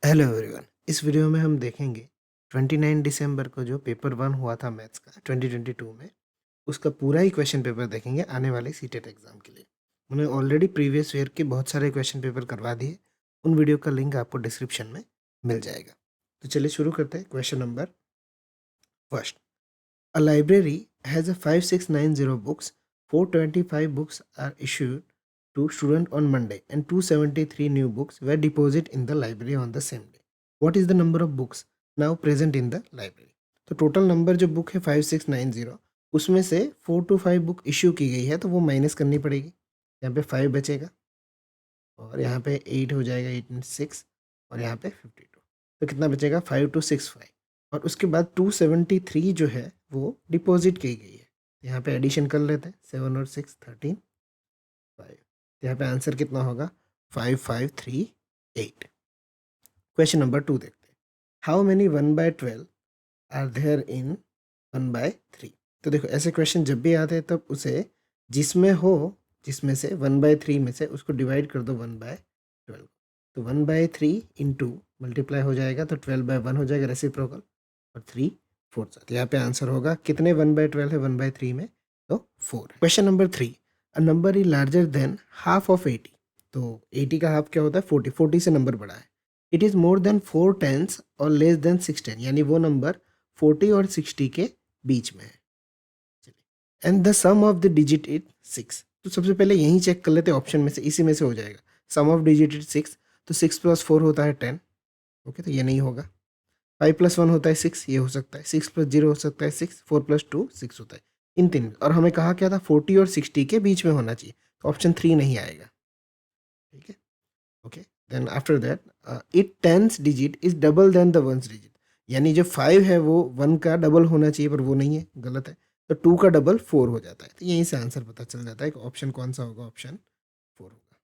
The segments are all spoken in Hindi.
Hello everyone. इस वीडियो में हम देखेंगे 29 दिसंबर को जो पेपर 1 हुआ था मैथ्स का 2022 में, उसका पूरा ही क्वेश्चन पेपर देखेंगे आने वाले सीटेट एग्जाम के लिए। मैंने ऑलरेडी प्रीवियस ईयर के बहुत सारे क्वेश्चन पेपर करवा दिए, उन वीडियो का लिंक आपको डिस्क्रिप्शन में मिल जाएगा। तो चलिए शुरू करते हैं। Question number first, a library has a 5690 books, 425 books are issued to student on Monday and 273 new books were deposited in the library on the same day. What is the number of books now present in the library? तो टोटल नंबर जो बुक है 5690, उसमें से 425 बुक इश्यू की गई है तो वो माइनस करनी पड़ेगी। यहाँ पे 5 बचेगा और यहाँ पे 8 हो जाएगा, 8 and 6 और यहाँ पे 52। तो कितना बचेगा? 5265। और उसके बाद 273 जो है वो डिपॉजिट की गई है। यहाँ पे एडिशन कर लेते हैं, 7 और 6 13 5। यहाँ पे आंसर कितना होगा? 5538। क्वेश्चन नंबर 2 देखते हैं। How many 1/12 are there in 1/3? तो देखो, ऐसे क्वेश्चन जब भी आते हैं तब उसे जिसमें से 1/3 में से उसको डिवाइड कर दो 1/12। तो 1/3 इंटू मल्टीप्लाई हो जाएगा तो 12/1 हो जाएगा रेसिप्रोकल, और 3 4 साथ। यहाँ पे आंसर होगा कितने 1/12 है 1/3 में? तो 4। Question number 3, a number is larger than half of 80। तो 80 का हाफ क्या होता है? 40। 40 से नंबर बड़ा है। It is more than 4 10s और लेस देन 6 10, यानी वो नंबर 40 और 60 के बीच में है। चलिए, and the sum of the digit is 6। तो सबसे पहले यहीं चेक कर लेते हैं, ऑप्शन में से, इसी में से हो जाएगा। सम ऑफ डिजिट इज 6, तो 6 + 4 होता है 10। ओके, तो ये नहीं होगा। 5 + 1 होता है 6, ये हो सकता है। 6 + 0 हो सकता है 6, 4 + 2 6 होता है। इन तीन, और हमें कहा क्या था? 40 और 60 के बीच में होना चाहिए, तो ऑप्शन 3 नहीं आएगा। ठीक है, okay. Then after that, it tens digit is double then the ones digit, यानी जो 5 है वो 1 का डबल होना चाहिए, पर वो नहीं है, गलत है। तो 2 का डबल 4 हो जाता है। तो यहीं से आंसर पता चल जाता है कि ऑप्शन कौन सा होगा। ऑप्शन 4 होगा।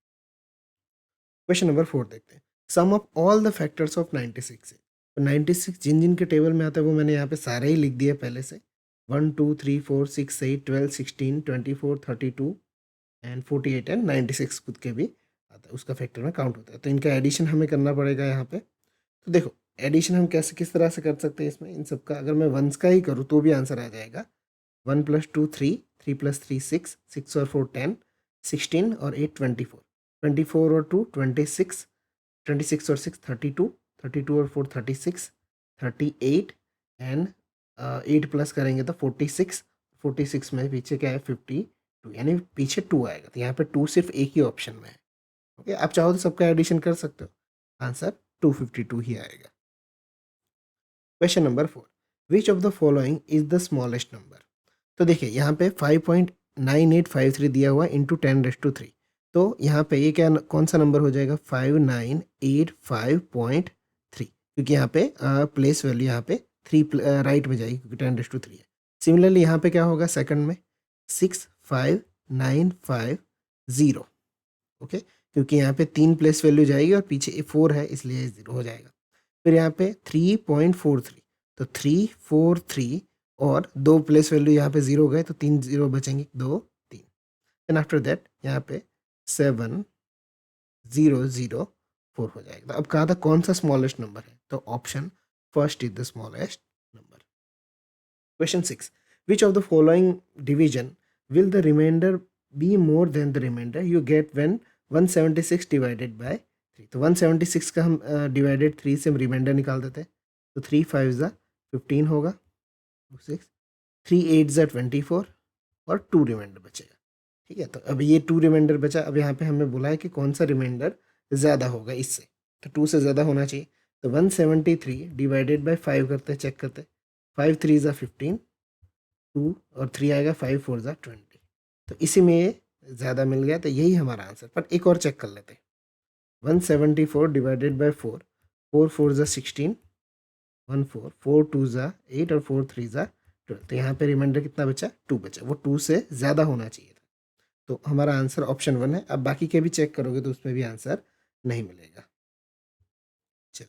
क्वेश्चन नंबर 4 देखते हैं। Sum of all the factors of 96 है। तो 96 जिन जिन के टेबल में आता है वो मैंने यहाँ पे सारे ही लिख दिए पहले से। 1 2 3 4 6 8 12 16 24 32 एंड 48 एंड 96 खुद के भी आता है, उसका फैक्टर में काउंट होता है। तो इनका एडिशन हमें करना पड़ेगा यहाँ पे। तो देखो, एडिशन हम कैसे किस तरह से कर सकते हैं इसमें, इन सब का अगर मैं वंस का ही करूँ तो भी आंसर आ जाएगा। 1 + 2 3, 3 + 3 6, 6 और 4 10, 16 और 8 24, 24 और 2 26, 26 और 6 32, 32 और 4 36, 38 एंड 8 प्लस करेंगे तो 46, 46 में पीछे क्या है? 52, यानी पीछे 2 आएगा। तो यहाँ पे 2 सिर्फ एक ही ऑप्शन में है। ओके, आप चाहो तो सबका एडिशन कर सकते हो, आंसर 252 ही आएगा। Question number 4, which of the following is the smallest number? तो देखिए, यहाँ पे 5.9853 दिया हुआ इंटू 10⁻3। तो यहाँ पे ये क्या, कौन सा नंबर हो जाएगा? 5985.3, क्योंकि यहाँ पे प्लेस वैल्यू यहाँ पे 3 राइट में जाएगी, क्योंकि 10⁻3 है। सिमिलरली यहाँ पे क्या होगा सेकंड में? 65950। ओके, क्योंकि यहाँ पे 3 प्लेस वैल्यू जाएगी और पीछे 4 है, इसलिए 0 हो जाएगा। फिर यहाँ पे 3.43, तो 343 और 2 प्लेस वैल्यू यहाँ पे 0 गए, तो 3 0 बचेंगे, 2 3। एंड आफ्टर दैट यहाँ पे 7004 हो जाएगा। तो अब कहा था कौन सा स्मॉलेस्ट नंबर है, तो option first is the smallest number. Question 6, which of the following division will the remainder be more than the remainder you get when 176 divided by 3? तो 176 का हम डिवाइडेड 3 से हम रिमाइंडर निकाल देते हैं। तो 3 5 15 होगा, 6 3 8 24 और 2 रिमाइंडर बचेगा। ठीक है, तो अब ये 2 रिमाइंडर बचा। अब यहाँ पे हमें बोला है कि कौन सा रिमाइंडर ज़्यादा होगा इससे, तो 2 से ज़्यादा होना चाहिए। तो 173 डिवाइडेड बाय 5 करते, चेक करते। 5 3 15, 2 और 3 आएगा, 5 4 20। तो इसी में ये ज़्यादा मिल गया, तो यही हमारा आंसर। पर एक और चेक कर लेते हैं। 174 डिवाइडेड बाय 4, 4 4 16, 1 4 4 2 8 और 4 3 12। तो यहाँ पे रिमाइंडर कितना बचा? 2 बचा। वो 2 से ज़्यादा होना चाहिए था। तो हमारा आंसर ऑप्शन 1 है। अब बाकी के भी चेक करोगे तो उसमें भी आंसर नहीं मिलेगा। चलिए,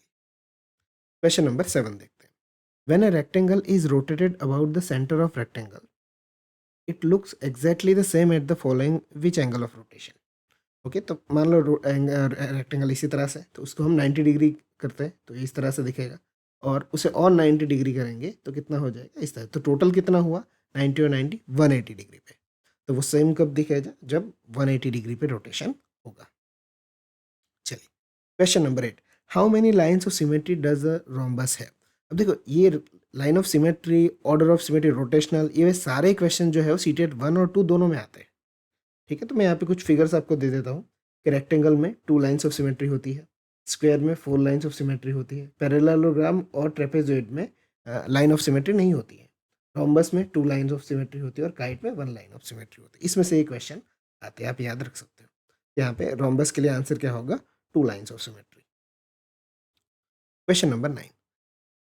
क्वेश्चन नंबर 7 देखते हैं। When a rectangle is rotated about the centre of rectangle, it looks exactly the same at the following which angle of rotation? Okay, तो मान लो रेक्टेंगल इसी तरह से, तो उसको हम 90 डिग्री करते हैं तो इस तरह से दिखेगा, और उसे और 90 डिग्री करेंगे तो कितना हो जाएगा इस तरह। तो टोटल कितना हुआ 90 और 90 180 डिग्री पे। तो वो सेम कब दिखेगा जब 180 डिग्री पे रोटेशन होगा। चलिए, question number 8, how many lines of symmetry does a rhombus have. अब देखो ये line of symmetry, order of symmetry, rotational, ये सारे क्वेश्चन जो है वो सीटेट 1 और 2 दोनों में आते हैं। ठीक है, तो मैं यहाँ पे कुछ फिगर्स आपको दे देता हूँ कि रेक्टेंगल में 2 लाइन्स ऑफ सिमेट्री होती है, स्क्वायर में 4 लाइन्स ऑफ सिमेट्री होती है, पैरेललोग्राम और ट्रेपेजॉइड में लाइन ऑफ सिमेट्री नहीं होती है, रोम्बस में 2 लाइन्स ऑफ सिमेट्री होती है और काइट में 1 लाइन ऑफ सिमेट्री होती है। इसमें से एक क्वेश्चन आते हैं, आप याद रख सकते हो। यहाँ पे रोम्बस के लिए आंसर क्या होगा 2 lines of symmetry. Question number 9,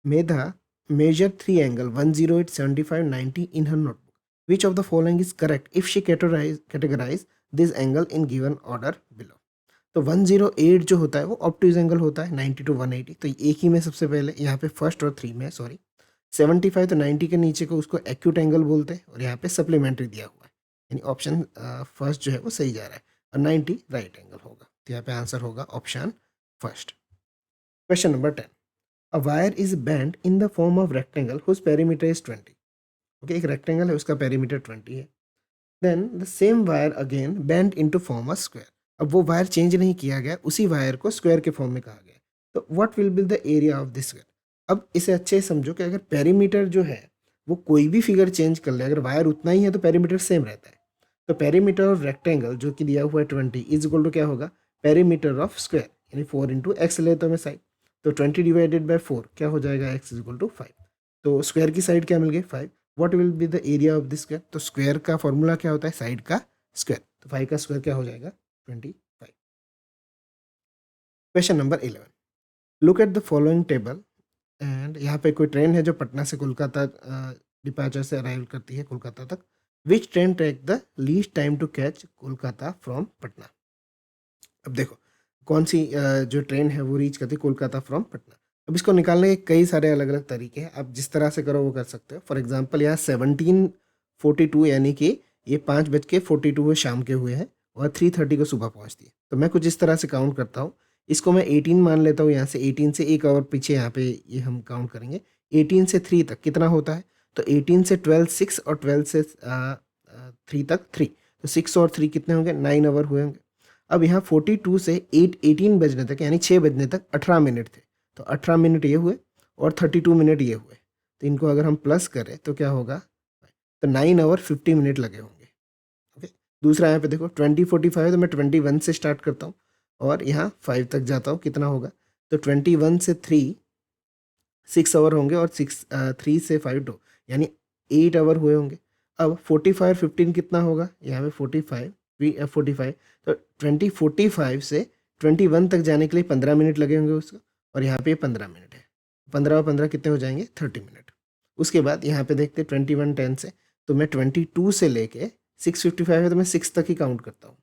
Medha measured three angle 108, 75, 90 in her notebook. Which of the following is correct if she categorize this angle in given order below? तो 108 जो होता है वो ऑब्टयूज एंगल होता है 90 टू 180, तो एक ही में सबसे पहले यहाँ पे फर्स्ट और 3 में, सॉरी 75 तो 90 के नीचे को उसको एक्यूट एंगल बोलते हैं, और यहाँ पे सप्लीमेंट्री दिया हुआ है, यानी ऑप्शन फर्स्ट जो है वो सही जा रहा है, और 90 राइट एंगल होगा, तो यहाँ पे आंसर होगा option first. Question number 10, a wire is bent in the form of rectangle whose perimeter is 20. Okay, एक रेक्टेंगल है उसका पेरीमीटर 20 है, then the same wire again bent into form a square. अब वो वायर चेंज नहीं किया गया, उसी वायर को स्क्वायर के फॉर्म में कहा गया, तो what will be the area of this square. अब इसे अच्छे से समझो कि अगर पेरीमीटर जो है वो कोई भी फिगर चेंज कर ले, अगर वायर उतना ही है तो पेरीमीटर सेम रहता है, तो पेरीमीटर ऑफ रेक्टेंगल जो कि दिया हुआ है 20 इज इक्वल टू क्या होगा पेरीमीटर ऑफ स्क्वायर, यानी 4 इंटू एक्स लेता हूँ मैं साइड, तो 20 डिवाइडेड बाई 4 क्या हो जाएगा एक्स इज इक्वल टू 5, तो स्क्वायर की साइड क्या मिल गई 5। What will be the area of this square, तो स्क्वायर का फॉर्मूला क्या होता है साइड का स्क्वायर, तो 5 का स्क्वायर क्या हो जाएगा 25। Question number 11, look at the following table, and यहाँ पे कोई ट्रेन है जो पटना से कोलकाता डिपार्चर से अराइव करती है कोलकाता तक, which train take the least time to catch Kolkata from Patna. अब देखो कौन सी जो ट्रेन है वो रीच करती है कोलकाता फ्रॉम पटना। अब इसको निकालने के कई सारे अलग अलग तरीके हैं, आप जिस तरह से करो वो कर सकते हो। फॉर एग्जांपल यहाँ 17:42 यानी कि ये 5:42 शाम के हुए हैं और 3:30 को सुबह पहुँचती है, तो मैं कुछ इस तरह से काउंट करता हूँ, इसको मैं 18 मान लेता हूँ, यहाँ से 18 से एक और पीछे यहाँ पे ये हम काउंट करेंगे, 18 से 3 तक कितना होता है, तो 18 से 12 6 और 12 से 3 तक 3, तो 6 और 3 कितने होंगे 9 आवर हुए होंगे। अब यहाँ 42 से 18 बजने तक यानी 6 बजने तक 18 मिनट थे, तो 18 मिनट ये हुए और 32 मिनट ये हुए, तो इनको अगर हम प्लस करें तो क्या होगा, तो 9 आवर 50 मिनट लगे होंगे। ओके, दूसरा यहाँ पे देखो 20:45 है, तो मैं 21 से स्टार्ट करता हूँ और यहाँ 5 तक जाता हूँ, कितना होगा, तो 21 से 3 6 आवर होंगे और 3 से 5 2 यानी 8 आवर हुए होंगे। अब 45 और 15 कितना होगा, यहाँ पे 45 तो 20:45 से 21 तक जाने के लिए 15 मिनट लगे होंगे उसको, और यहाँ पे 15 मिनट है, 15 और 15 कितने हो जाएंगे 30 मिनट। उसके बाद यहाँ पे देखते 21:10 से, तो मैं 22 से लेके 6:55 है तो मैं 6 तक ही काउंट करता हूँ,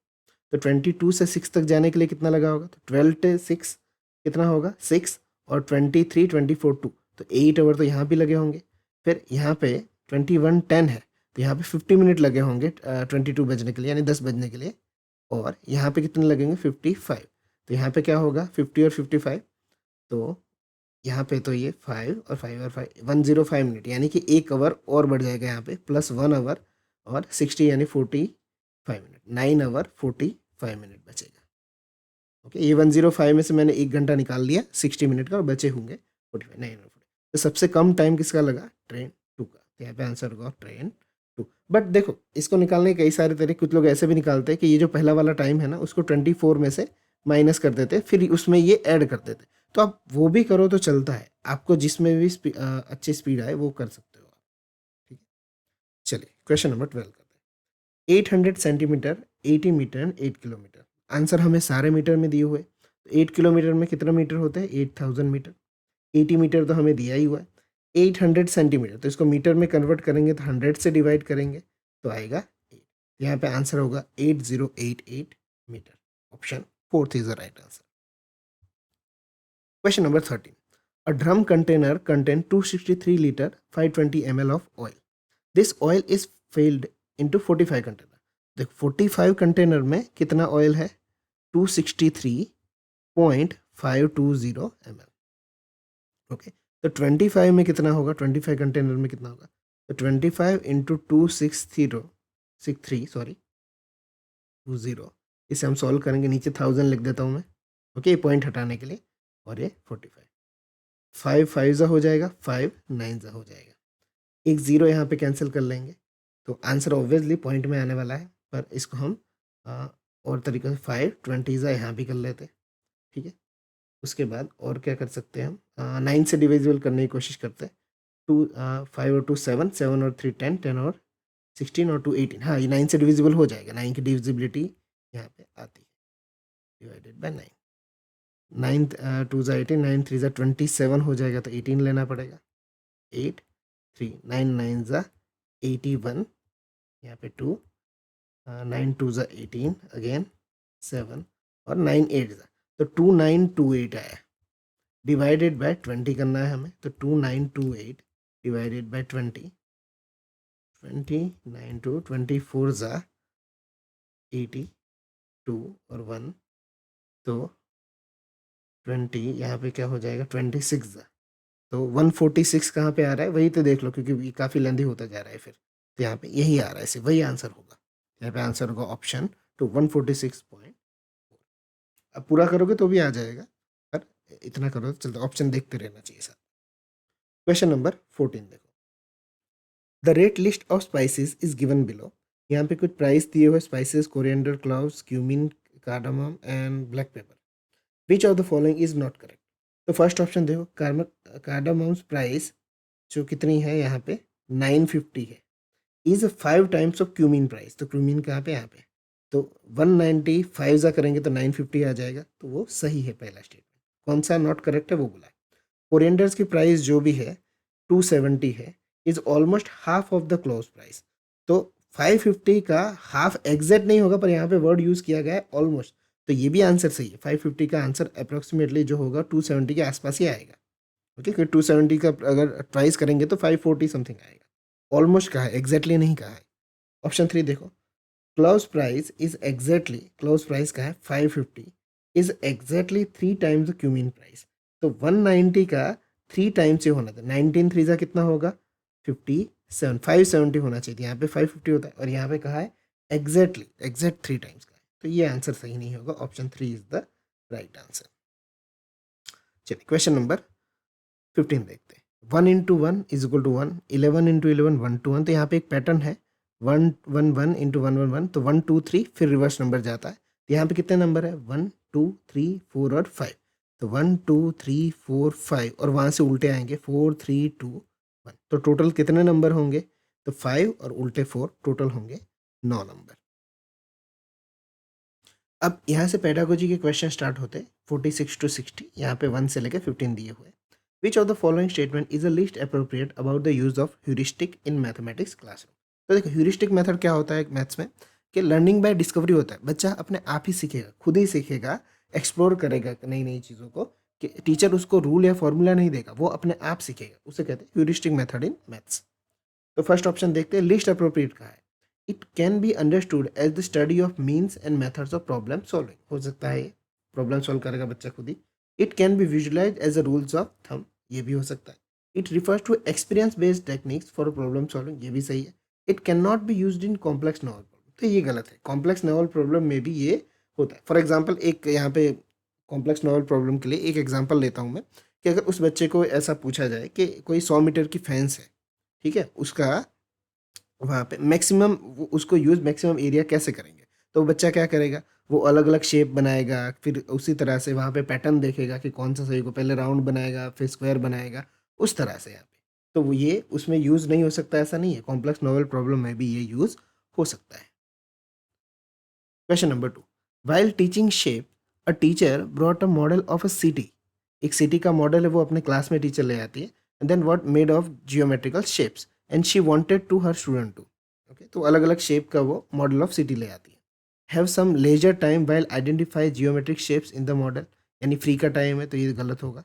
तो 22 से 6 तक जाने के लिए कितना लगा होगा, तो 12 से 6 कितना होगा 6 और 23 24 2, तो 8 आवर तो यहाँ भी लगे होंगे। फिर यहाँ पे 21:10 है तो यहाँ पे 50 मिनट लगे होंगे 22 बजने के लिए यानी 10 बजने के लिए, और यहाँ पे कितने लगेंगे 55, तो यहाँ पे क्या होगा 50 और 55, तो यहाँ पे तो ये 5 और 5 और 5 105 मिनट यानी कि 1 आवर और बढ़ जाएगा यहाँ पे प्लस 1 आवर और 60 यानी 45 मिनट, 9 आवर 45 मिनट बचेगा। ओके, ये 105 में से मैंने 1 घंटा निकाल लिया 60 मिनट का और बचे होंगे 45 9 और 40, तो सबसे कम टाइम किसका लगा ट्रेन 2 का, तो यहाँ पे आंसर होगा ट्रेन 2। बट देखो इसको निकालने के कई सारे तरीके, कुछ लोग ऐसे भी निकालते हैं कि ये जो पहला वाला टाइम है ना उसको 24 में से माइनस कर देते फिर उसमें ये ऐड कर देते, तो आप वो भी करो तो चलता है, आपको जिसमें भी अच्छी स्पीड आए वो कर सकते हो आप। ठीक है, चलिए क्वेश्चन नंबर 12 करते हैं। 800 centimetre 80 metre and 8 kilometre, answer हमें सारे मीटर में दिए हुए, तो 8 किलोमीटर में कितना मीटर होता है 8000 मीटर, 80 मीटर तो हमें दिया ही हुआ है, 800 सेंटीमीटर तो इसको मीटर में कन्वर्ट करेंगे तो 100 से डिवाइड करेंगे तो आएगा 8, यहाँ पे आंसर होगा 8088 metre, option 4 is the right answer. Question number 13, a drum container contain 263 liter 520 ml of oil, this oil is filled into 45 container। देखो 45 कंटेनर में कितना ऑयल है 263.520 ml. ओके, तो 25 में कितना होगा, 25 कंटेनर में कितना होगा, तो 25 इंटू 260 सॉरी 20, इसे हम सॉल्व करेंगे, नीचे 1000 लिख देता हूँ मैं, ओके, पॉइंट हटाने के लिए, और ये 45, 5 5 ज़ा हो जाएगा, 5 9 ज़ा हो जाएगा, एक ज़ीरो यहाँ पे कैंसिल कर लेंगे, तो आंसर ऑब्वियसली पॉइंट में आने वाला है, पर इसको हम और तरीके से 5 20 ज़ा यहाँ भी कर लेते हैं, ठीक है। उसके बाद और क्या कर सकते हैं हम, 9 से डिविजिबल करने की कोशिश करते हैं, 5 और 2 7, 7 और 3 10, 10 और 16 और 2 18, हाँ ये 9 से डिविजिबल हो जाएगा, 9 की डिविजिबिलिटी यहाँ पे आती है, डिवाइडेड बाय 9, 9 2 ज़ा 18, 9 3 ज़ा 27 हो जाएगा, तो 18 लेना पड़ेगा, 8 3 9 9 ज़ा 81, यहाँ पे 2, 9 2 ज़ा 18 अगेन 7, और 9 8 ज़ा, तो 2928 आया, डिवाइडेड बाय 20 करना है हमें, तो 2928 डिवाइडेड बाय 20, 9 टू 24 ज़ा 82 और 1, तो 20 यहाँ पे क्या हो जाएगा, 26 ज़ा, तो 146 कहाँ पे आ रहा है, वही तो देख लो, क्योंकि ये काफ़ी लेंदी होता जा रहा है फिर, तो यहाँ पे यही आ रहा है, इसे वही आंसर होगा, यहाँ पे आंसर होगा ऑप्शन टू 146.4। अब पूरा करोगे तो भी आ जाएगा, पर इतना करो तो चलता, ऑप्शन देखते रहना चाहिए सर। क्वेश्चन नंबर 14 देखो, the rate list of spices is given below, यहाँ पे कुछ प्राइस दिए हुए spices, coriander, cloves, cumin, cardamom and black pepper, which of the following is not correct. तो फर्स्ट ऑप्शन देखो, कार्डामम्स प्राइस जो कितनी है यहाँ पे 950 है, is 5 times of cumin price, तो क्यूमिन कहाँ पे, यहाँ पे, तो 195 ज़ा करेंगे तो 950 आ जाएगा, तो वो सही है पहला स्टेटमेंट। कौन सा नॉट करेक्ट है वो बोला है। कोरिएंडर्स की प्राइस जो भी है 270 है, is almost half of the close price, तो 550 का हाफ एग्जैक्ट नहीं होगा, पर यहाँ पे वर्ड यूज़ किया गया है ऑलमोस्ट, तो ये भी आंसर सही है। 550 का आंसर अप्रोक्सीमेटली जो होगा 270 के आसपास ही आएगा, ओके, क्योंकि 270 का अगर प्राइस करेंगे तो 540 समथिंग आएगा, ऑलमोस्ट कहा है, एग्जैक्टली नहीं कहा है। ऑप्शन 3 देखो, close price is exactly, close price का है 550, is exactly 3 times the cumin price, तो 190 का 3 टाइम्स से होना था, 19 3 कितना होगा 57, 570 होना चाहिए, यहाँ पे 550 होता है, और यहाँ पे कहा है एग्जैक्टली, एग्जैक्ट 3 टाइम्स का है, तो ये आंसर सही नहीं होगा, option 3 is the right answer. चलिए क्वेश्चन नंबर 15 देखते हैं, 1 into 1 is equal to 1, 11 into 11 1 two 1, तो यहाँ पे एक पैटर्न है 1 1 1 इंटू 1 1 1, तो 1 2 3 फिर रिवर्स नंबर जाता है, तो यहाँ पे कितने नंबर है 1 2 3 4 और 5, तो 1 2 3 4 5, और वहाँ से उल्टे आएंगे 4 3 2 1, तो टोटल कितने नंबर होंगे, तो 5 और उल्टे 4, टोटल होंगे 9 नंबर। अब यहाँ से पेडागोजी के क्वेश्चन स्टार्ट होते हैं 46 to 60, यहाँ पे 1 से लेकर 15 दिए हुए। विच of the following statement is the least appropriate about the use of heuristic in mathematics classroom. तो देखो ह्यूरिस्टिक मेथड क्या होता है मैथ्स में, कि लर्निंग बाय डिस्कवरी होता है, बच्चा अपने आप ही सीखेगा, खुद ही सीखेगा, एक्सप्लोर करेगा नई नई चीज़ों को, कि टीचर उसको रूल या फॉर्मूला नहीं देगा, वो अपने आप सीखेगा, उसे कहते हैं ह्यूरिस्टिक मेथड इन मैथ्स। तो फर्स्ट ऑप्शन देखते हैं, लीस्ट अप्रोप्रिएट का है, it can be understood as the study of means and methods of problem solving, हो सकता है प्रॉब्लम सॉल्व करेगा बच्चा खुद ही। It can be visualize as a rules of thumb, ये भी हो सकता है। It refers to experience based techniques for problem solving, ये भी सही है। It can not be used in complex novel problem, तो ये गलत है, कॉम्प्लेक्स नॉवल प्रॉब्लम में भी ये होता है। फॉर एग्जाम्पल एक यहाँ पे कॉम्प्लेक्स नॉवल प्रॉब्लम के लिए एक एग्जाम्पल लेता हूँ मैं, कि अगर उस बच्चे को ऐसा पूछा जाए कि कोई 100 मीटर की फेंस है, ठीक है, उसका वहाँ पे मैक्सिमम उसको यूज़ मैक्सिमम एरिया कैसे करेंगे, तो बच्चा क्या करेगा, वो अलग अलग शेप बनाएगा, फिर उसी तरह से वहाँ पे पैटर्न देखेगा कि कौन सा सही को, पहले राउंड बनाएगा फिर स्क्वायर बनाएगा, उस तरह से यहाँ पे, तो वो ये उसमें यूज़ नहीं हो सकता, ऐसा नहीं है, कॉम्प्लेक्स नोवेल प्रॉब्लम में भी ये यूज़ हो सकता है। Question number 2, while teaching shape a teacher brought a model of a city, एक सिटी का मॉडल है वो अपने क्लास में टीचर ले आती है, and then what made of geometrical shapes and she wanted to her student to, okay, तो अलग अलग शेप का वो मॉडल ऑफ सिटी ले आती है। Have some leisure time while identify geometric shapes in the model, यानी फ्री का टाइम है, तो ये गलत होगा।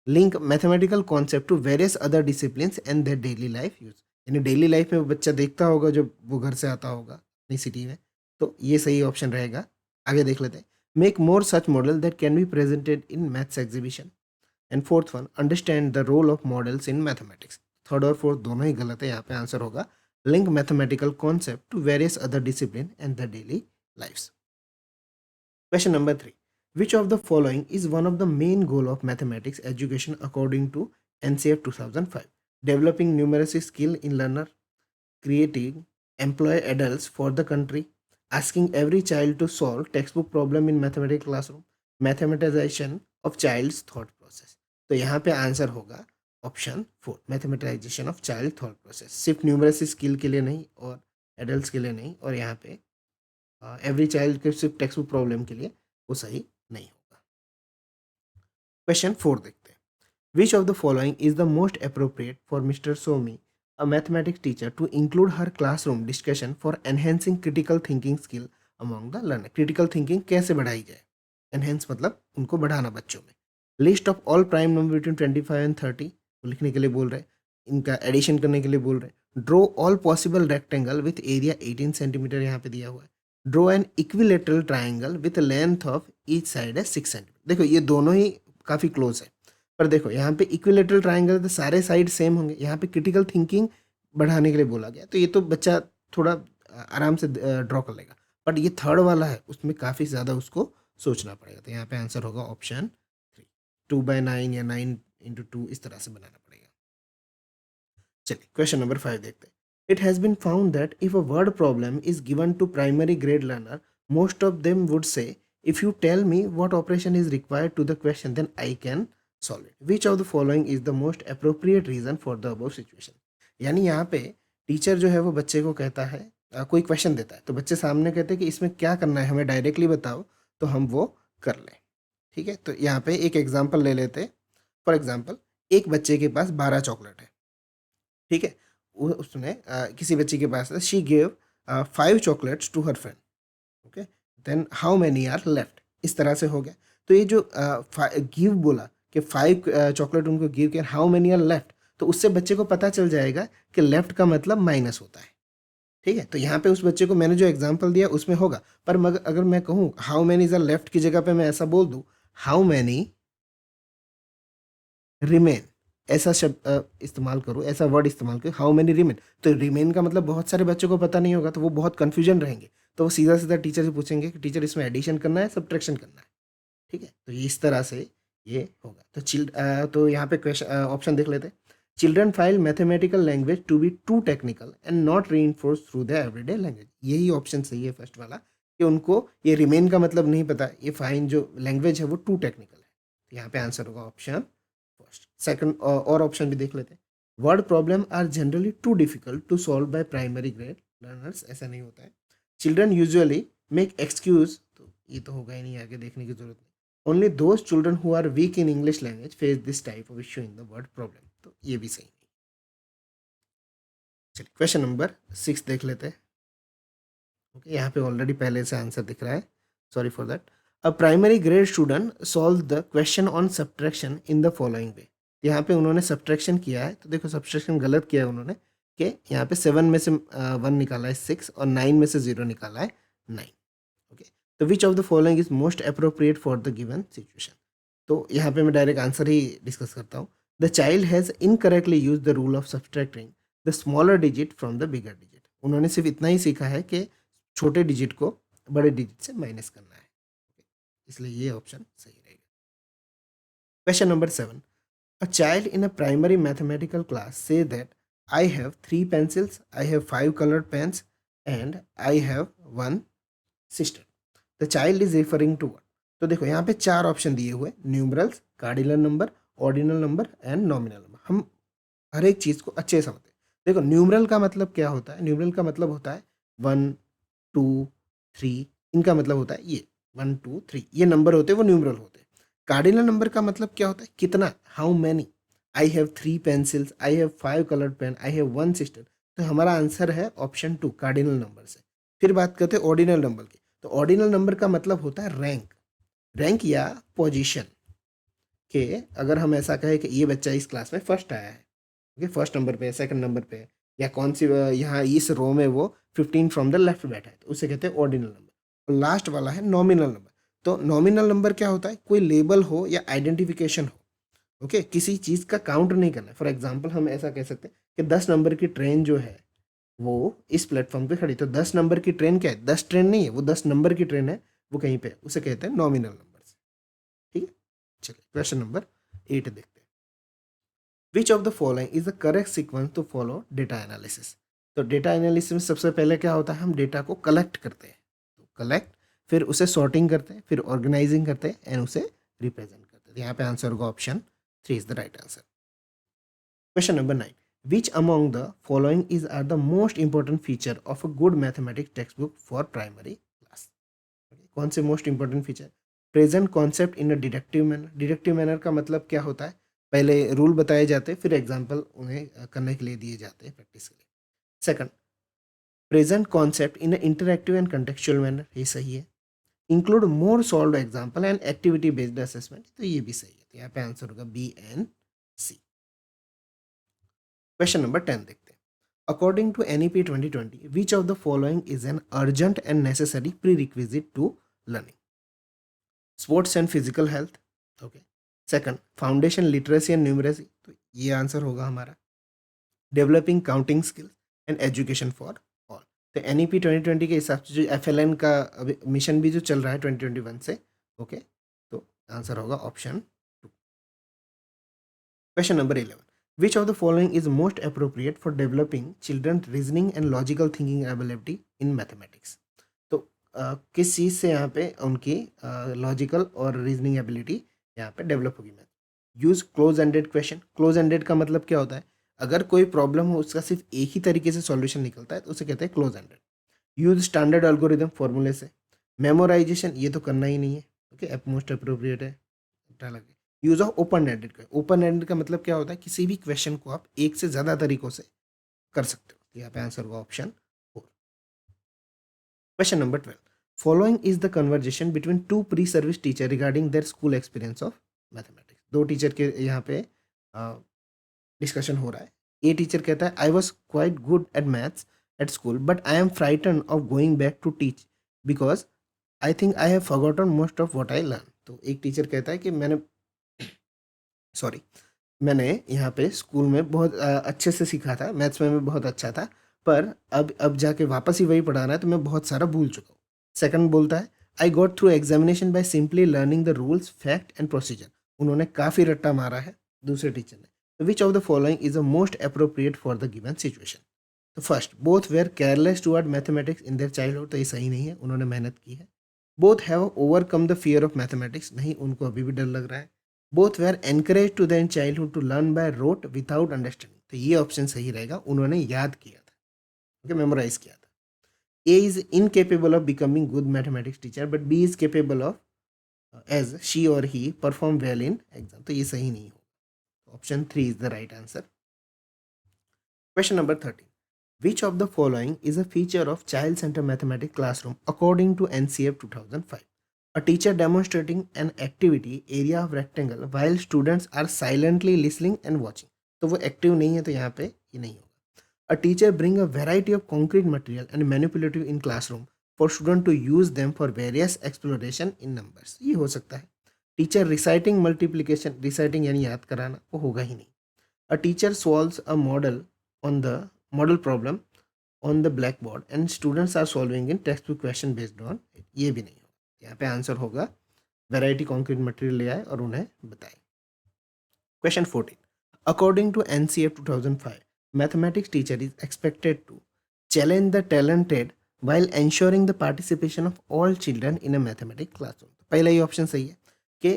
Link mathematical concept to various other disciplines and their daily life use, यानी डेली लाइफ में वो बच्चा देखता होगा जब वो घर से आता होगा अपनी सिटी में, तो ये सही ऑप्शन रहेगा। आगे देख लेते हैं, Make more such models that can be presented in maths exhibition. And fourth one, understand the role of models in mathematics. Third और फोर्थ दोनों ही गलत है. यहाँ पे आंसर होगा link mathematical concept to various other discipline and the daily lifes. Question number 3. Which of the following is one of the main goal of mathematics education according to NCF 2005? Developing numeracy skill in learner, creating employ adults for the country, asking every child to solve textbook problem in mathematics classroom, mathematization of child's thought process. तो यहाँ पे आंसर होगा option 4, मैथमेटाइजेशन of child thought process. सिर्फ न्यूमरसी स्किल के लिए नहीं और एडल्ट्स के लिए नहीं, और यहाँ पे एवरी चाइल्ड के सिर्फ टेक्स्ट बुक प्रॉब्लम के लिए वो सही नहीं होगा. क्वेश्चन 4 देखते हैं. Which of the following is the most appropriate for mister Somi, a mathematics teacher, to include her classroom discussion for enhancing critical thinking skill among the learner? critical thinking कैसे बढ़ाई जाए? enhance मतलब उनको बढ़ाना बच्चों में. List of all prime number between 25 and 30 लिखने के लिए बोल रहे हैं. इनका एडिशन करने के लिए बोल रहे हैं. Draw all possible rectangle with area 18 centimetre यहाँ पे दिया हुआ है. Draw an equilateral triangle with length of each side है 6 सेंटीमीटर. देखो ये दोनों ही काफ़ी क्लोज है, पर देखो यहाँ पे इक्विलेटरल ट्राइंगल तो सारे साइड सेम होंगे. यहाँ पे क्रिटिकल थिंकिंग बढ़ाने के लिए बोला गया, तो ये तो बच्चा थोड़ा आराम से ड्रॉ कर लेगा. बट ये थर्ड वाला है, उसमें काफ़ी ज़्यादा उसको सोचना पड़ेगा. तो यहाँ पे आंसर होगा ऑप्शन 3, 2/9 या 9/2 इस तरह से बनाना पड़ेगा. चलिए क्वेश्चन नंबर 5 देखते हैं. It has been found that if a word problem is given to primary grade learner, most of them would say, if you tell me what operation is required to the question then I can solve it. Which of the following is the most appropriate reason for the above situation. यानी यहाँ पे टीचर जो है वो बच्चे को कहता है, कोई क्वेश्चन देता है, तो बच्चे सामने कहते हैं कि इसमें क्या करना है, हमें डायरेक्टली बताओ तो हम वो कर लें. ठीक है, तो यहाँ पे एक एग्जांपल ले लेते. फॉर एग्जांपल, एक बच्चे के पास 12 चॉकलेट है. ठीक है, उसने किसी बच्चे के पास, she gave 5 chocolates to her friend. Okay, then how many are left. इस तरह से हो गया. तो ये जो गिव बोला कि 5 चॉकलेट उनको गिव किया, हाउ मैनी आर लेफ्ट, तो उससे बच्चे को पता चल जाएगा कि लेफ्ट का मतलब माइनस होता है. ठीक है, तो यहाँ पे उस बच्चे को मैंने जो एग्जांपल दिया उसमें होगा. पर मगर अगर मैं कहूँ how many is a left की जगह पे मैं ऐसा बोल दूँ, हाउ मैनी रिमेन, ऐसा शब्द इस्तेमाल करूँ, ऐसा वर्ड इस्तेमाल करूँ, हाउ मैनी रिमेन, तो रिमेन का मतलब बहुत सारे बच्चों को पता नहीं होगा, तो वो बहुत कन्फ्यूजन रहेंगे. तो वो सीधा सीधा टीचर से पूछेंगे कि टीचर इसमें एडिशन करना है, सब्ट्रैक्शन करना है. ठीक है, तो ये इस तरह से ये होगा. तो यहाँ पे क्वेश्चन ऑप्शन देख लेते हैं. Children feel mathematical language to be too technical and not reinforce through the everyday language. यही ऑप्शन सही है फर्स्ट वाला, कि उनको ये रिमेन का मतलब नहीं पता, ये फाइन जो लैंग्वेज है वो टू टेक्निकल है. तो यहाँ पे आंसर होगा ऑप्शन फर्स्ट. सेकंड और ऑप्शन भी देख लेते हैं. Word problem are generally too difficult to solve by primary grade learners. ऐसा नहीं होता है. चिल्ड्रन यूजुअली मेक एक्सक्यूज, तो ये तो होगा ही नहीं, आगे देखने की जरूरत नहीं. Only those children who are weak in English language face this type of issue in the word problem. तो ये भी सही नहीं. चलिए क्वेश्चन नंबर 6 देख लेते हैं. ओके, यहाँ पे ऑलरेडी पहले से आंसर दिख रहा है, sorry for that. A primary grade student solve the question on subtraction in the following वे. यहाँ पे उन्होंने सब्ट्रैक्शन किया है, तो देखो सब्ट्रैक्शन गलत किया है उन्होंने, कि यहाँ पे 7 में से 1 निकाला है 6 और 9 में से 0 निकाला है 9. तो विच of the following is most appropriate for the given situation. तो यहाँ पे मैं डायरेक्ट आंसर ही डिस्कस करता हूँ. The child has incorrectly use the rule of subtracting the smaller digit from the bigger digit. उन्होंने सिर्फ इतना ही सीखा है कि छोटे डिजिट को बड़े डिजिट से माइनस करना है. इसलिए ये ऑप्शन सही रहेगा. Question number 7. A child in a primary mathematical class say that I have 3 pencils, I have 5 coloured pens and I have 1 sister. The child is referring to what. तो देखो यहाँ पे 4 ऑप्शन दिए हुए, numerals, cardinal number, ordinal number and nominal number. हम हर एक चीज़ को अच्छे से समझते हैं. देखो न्यूमरल का मतलब क्या होता है. न्यूमरल का मतलब होता है 1 2 3. इनका मतलब होता है ये 1 2 3, ये नंबर होते हैं, वो न्यूमरल होते हैं. कार्डिनल नंबर का मतलब क्या होता है, कितना, how many. I have 3 pencils, I have 5 coloured pen, I have 1 sister. तो हमारा आंसर है ऑप्शन 2, कार्डिनल नंबर से. फिर बात करते हैं ऑर्डिनल नंबर की. तो ऑर्डिनल नंबर का मतलब होता है रैंक, रैंक या पोजीशन. के अगर हम ऐसा कहें कि ये बच्चा इस क्लास में फर्स्ट आया है, ओके, फर्स्ट नंबर पे, सेकंड नंबर पे, या कौन सी यहाँ इस रो में वो 15 फ्रॉम द लेफ्ट बैठा है, तो उसे कहते हैं ऑर्डिनल नंबर. और लास्ट वाला है नॉमिनल नंबर. तो नॉमिनल नंबर क्या होता है, कोई लेबल हो या आइडेंटिफिकेशन हो, ओके, किसी चीज़ का काउंट नहीं करना है। फॉर एग्जांपल हम ऐसा कह सकते हैं कि 10 नंबर की ट्रेन जो है वो इस प्लेटफॉर्म पे खड़ी, तो 10 नंबर की ट्रेन क्या है, 10 ट्रेन नहीं है, वो 10 नंबर की ट्रेन है, वो कहीं पे है, उसे कहते हैं नॉमिनल नंबर से। ठीक है, चलिए क्वेश्चन नंबर 8 देखते हैं। Which of the following is the correct sequence to follow data analysis. तो डेटा एनालिसिस में सबसे पहले क्या होता है, हम डेटा को कलेक्ट करते हैं, तो कलेक्ट, फिर उसे सॉर्टिंग करते हैं, फिर ऑर्गेनाइजिंग करते हैं एंड उसे रिप्रेजेंट करते हैं। तो यहाँ पे आंसर होगा option 3 is the right answer. Question number 9, which among the following is are the most important feature of a good mathematics textbook for primary class? Okay, कौन से most important feature, present concept in a deductive manner. Deductive manner का मतलब क्या होता है, पहले रूल बताए जाते हैं, फिर एग्जाम्पल उन्हें करने के लिए दिए जाते हैं प्रैक्टिस के लिए। Second, present concept in interactive and contextual manner, ये सही है। Include more solve example and activity based assessment, तो ये भी सही है। तो यहाँ पे आंसर होगा B and C. Question number 10 देखते हैं। According to NEP 2020, which of the following is an urgent and necessary prerequisite to learning? Sports and physical health, okay. Second, foundation literacy and numeracy, तो ये आंसर होगा हमारा। Developing counting skills and education for all. तो NEP 2020 के हिसाब से जो FLN का मिशन भी जो चल रहा है 2021 से, ओके, तो आंसर होगा option 2। Question number 11, which of the following is most appropriate for developing children's reasoning and logical thinking ability in mathematics? तो किस चीज़ से यहाँ पे उनकी लॉजिकल और रीजनिंग एबिलिटी यहाँ पे डेवलप होगी। Math, use close ended question. Close ended का मतलब क्या होता है, अगर कोई प्रॉब्लम हो उसका सिर्फ एक ही तरीके से सॉल्यूशन निकलता है तो उसे कहते हैं close ended. Use standard algorithm फॉर्मूले से। मेमोराइजेशन, ये तो करना ही नहीं है, ओके, मोस्ट अप्रोप्रिएट है, अलग है। यूज ऑफ ओपन एंडेड का, ओपन एंडेड का मतलब क्या होता है, किसी भी क्वेश्चन को आप एक से ज़्यादा तरीकों से कर सकते हो। यहाँ पे आंसर होगा option 4। Question number 12, following is the conversation between two pre service teacher regarding their school experience of mathematics. दो टीचर के यहाँ पे डिस्कशन हो रहा है। ए टीचर कहता है, I was quite good at maths at school but I am frightened of going back to teach because I think I have forgotten most of what I learn. तो एक टीचर कहता है कि मैंने यहाँ पे स्कूल में बहुत अच्छे से सीखा था, मैथ्स में मैं बहुत अच्छा था, पर अब जाके वापस ही वही पढ़ाना है तो मैं बहुत सारा भूल चुका हूँ। सेकंड बोलता है, I got through examination by simply learning the rules fact and procedure. उन्होंने काफ़ी रट्टा मारा है दूसरे टीचर ने। Which of the following is the most appropriate for the given situation? तो first, both were careless toward mathematics in their childhood, तो ये सही नहीं है, उन्होंने मेहनत की है। Both have overcome the fear of mathematics, नहीं, उनको अभी भी डर लग रहा है। Both were encourage to their childhood to learn by rote without understanding, तो ये ऑप्शन सही रहेगा, उन्होंने याद किया था, ओके, मेमोराइज किया था। A is incapable of becoming good mathematics teacher but B is capable of as she और he perform well in exam, तो ये सही नहीं होगा, option 3 is the right answer. Question number 13, which of the following is a feature of child center mathematics classroom according to NCF 2005? A teacher demonstrating an activity area of rectangle while students are silently listening and watching, तो वो एक्टिव नहीं है, तो यहाँ पे ये नहीं होगा। A teacher bring a variety of concrete material and manipulative in classroom for student to use them for various exploration in numbers, ये हो सकता है। टीचर reciting multiplication, reciting यानी याद कराना, वो होगा ही नहीं। A teacher solves a model problem on the blackboard and students are solving in textbook question based on it, ये भी नहीं होगा। यहाँ पे आंसर होगा वैरायटी कॉन्क्रीट मटेरियल ले आए और उन्हें बताए। Question 14, according to NCF 2005, mathematics teacher is expected to challenge the talented while ensuring the participation of all children in a mathematics classroom। पहला ही ऑप्शन सही है कि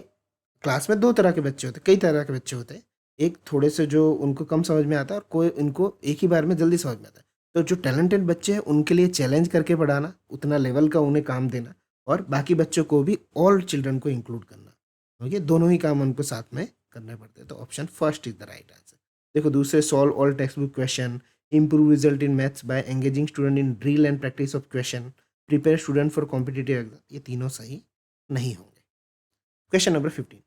क्लास में दो तरह के बच्चे होते हैं, कई तरह के बच्चे होते हैं, एक थोड़े से जो उनको कम समझ में आता है और कोई इनको एक ही बार में जल्दी समझ में आता है। तो जो टैलेंटेड बच्चे हैं उनके लिए चैलेंज करके पढ़ाना, उतना लेवल का उन्हें काम देना, और बाकी बच्चों को भी ऑल चिल्ड्रन को इंक्लूड करना, ओके, दोनों ही काम उनको साथ में करने पड़ते हैं। तो option first is the right answer. देखो दूसरे, solve all text book question, improve result in maths by engaging student in drill and practice of question, prepare student for competitive exam, ये तीनों सही नहीं होंगे। Question number 15,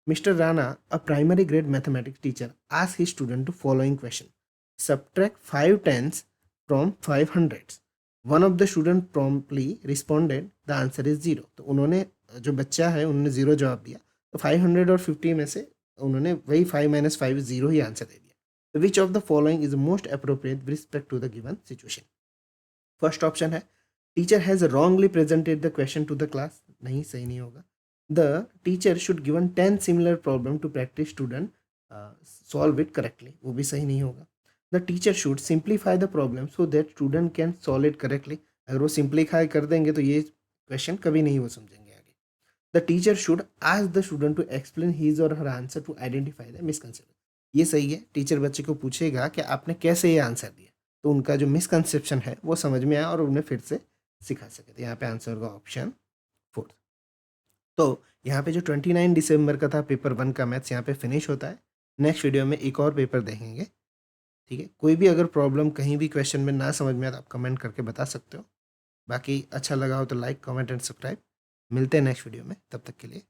Mr. Rana, a primary grade mathematics teacher, asked his student to following question: subtract 5 tens from 5 hundreds. One of the student promptly responded, the answer is 0. तो उन्होंने जो बच्चा है उन्होंने 0 जवाब दिया, तो 500 और 50 में से उन्होंने वही 5 - 5 0 ही आंसर दे दिया। Which of the following is most appropriate with respect to the given situation? First option है teacher has wrongly presented the question to the class, नहीं, सही नहीं होगा। The teacher should given 10 similar problem to practice student solve it correctly, वो भी सही नहीं होगा। The teacher should simplify the problem so that student can solve it correctly, अगर वो सिंप्लीफाई कर देंगे तो ये क्वेश्चन कभी नहीं वो समझेंगे आगे। The teacher should ask the student to explain his और her answer to identify the misconception, ये सही है। टीचर बच्चे को पूछेगा कि आपने कैसे ये आंसर दिया, तो उनका जो मिसकंसेप्शन है वो समझ में आए और उन्हें फिर से सिखा सके। तो यहाँ पे आंसर होगा ऑप्शन 4। तो यहाँ पे जो 29 दिसंबर का था पेपर 1 का मैथ्स यहाँ पे फिनिश होता है। नेक्स्ट वीडियो में एक और पेपर देखेंगे, ठीक है। कोई भी अगर प्रॉब्लम कहीं भी क्वेश्चन में ना समझ में आए तो आप कमेंट करके बता सकते हो। बाकी अच्छा लगा हो तो लाइक, कमेंट एंड सब्सक्राइब। मिलते हैं नेक्स्ट वीडियो में, तब तक के लिए